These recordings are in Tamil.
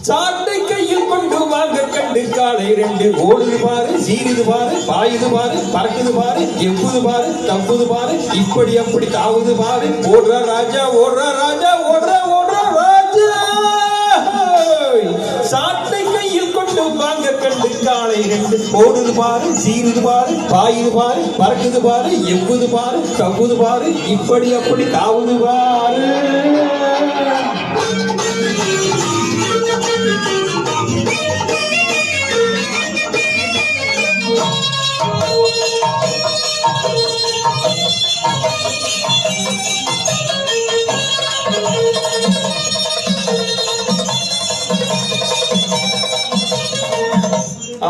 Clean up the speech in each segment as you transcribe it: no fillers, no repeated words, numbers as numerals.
சாட்டை கையில் கொண்டு வாங்க கண்டு காலை ரெண்டு ஓடுது பாரு, சீருது பாரு, பாயுது பாரு, பறக்குது பாரு, எவ்வுது பாரு, தப்புது பாரு, இப்படி அப்படி தாவுது பாரு. ஓடுறா ராஜா, ஓடுறா ராஜா, ஓடுறா ஓடுறா ராஜா. சாட்டை கையில் கொண்டு வாங்க கண்டு காலை ரெண்டு ஓடுது பாரு, சீருது பாரு, பாயுது பாரு, பறக்குது பாரு, எவ்வுது பாரு, தப்புது பாரு, இப்படி அப்படி தாவுது பாரு.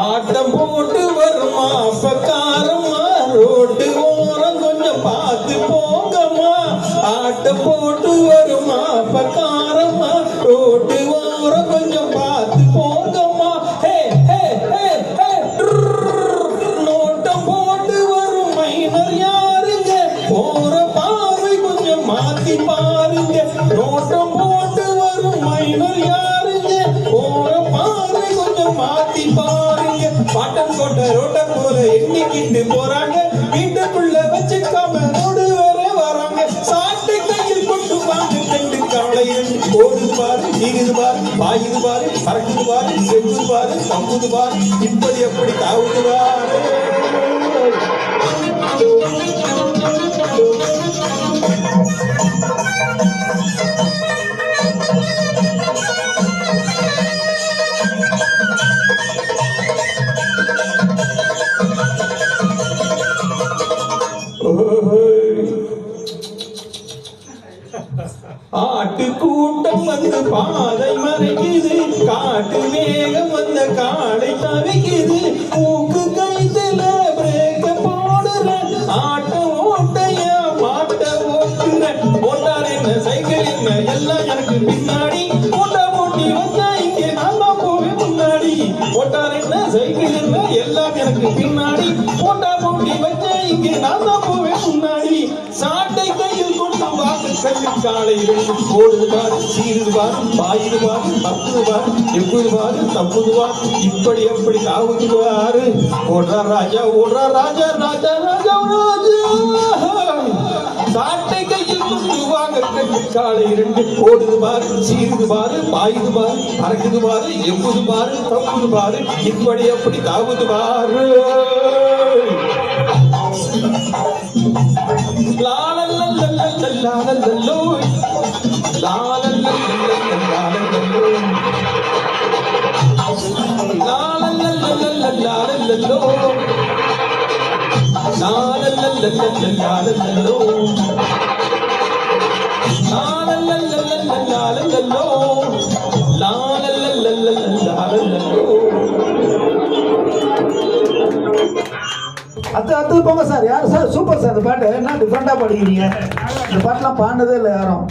ஆட்டம் போட்டு வருமா பக்காரமா, ரோட்டு ஓரம் கொஞ்சம் பார்த்து போங்கம்மா. ஆட்டம் போட்டு வருமா பக்காரமா, ரோட்டு ஓரம் கொஞ்சம் பார்த்து போங்கம்மா. ஹே ஹே ஹே ஹே. நோட்டம் போட்டு வரும் மைனர் யாருங்க, போற பார்வை கொஞ்சம் மாத்தி பாருங்க. நோட்டம் போட்டு வரும் மைனர் யாருங்க, போற பார்வை கொஞ்சம் மாத்தி பாருங்க. பாட்டம் போட்ட ரோட்டம் போல எண்ணிக்கிட்டு போறாங்க, வீட்டுக்குள்ள வச்சுக்காம ரோடு வேற வராங்க. சாட்டை கையில் கொண்டு வாங்க கண்டு காலை ஓடுது பாரு, சீருது பாரு, பாயுது பாரு, பறக்குது பாரு, செவ்வுது பாரு, தம்புது பாரு, இப்படி எப்படி தாவுது பாரு. ஆட்டு கூட்டம் வந்து பாதை மறைக்குது, காட்டு வேகம் வந்த காலை தவிக்குது. மூக்கு கைத்துல பிரேக்க போடுற, ஆட்ட ஓட்டைய மாட்ட ஓட்டுற. ஓட்டார் என்ன சைக்கிள் என்ன எல்லாம் எனக்கு பின்னாடி, ஓட்டா போட்டி வந்தா இங்கே நான் தான் போவேன் முன்னாடி. ஓட்டார் என்ன சைக்கிள் என்ன எல்லாம் எனக்கு பின்னாடி, ஓட்டா போட்டி வச்சா இங்கே நான் தான் போவேன் முன்னாடி. சாட்டை கையில் கொண்டு வாங்க கண்டு காலை ரெண்டு ஓடுது பாரு, சீருது பாரு, பாயுது பாரு, பறக்குது பாரு, எவ்வுது பாரு, தப்புது பாரு, இப்படி எப்படி தாவுது பாரு. ஓடுறா ராஜா, ஓடுறா ராஜா, ராஜா ராஜா ராஜா. சாட்டை கையில் கொண்டு வாங்க கண்டு காலை ரெண்டு ஓடுது பாரு, சீருது பாரு, பாயுது பாரு, பறக்குது பாரு, எவ்வுது பாரு, தப்புது பாரு, இப்படி எப்படி தாவுது பாரு. அத்து போங்க சார். யார் சார்? Super sir. இந்த பாட்டு என்ன டிஃப்ரெண்டா பாடிக்கிறீங்க. இந்த பாட்டுலாம் பாடினதே இல்லை யாரும்.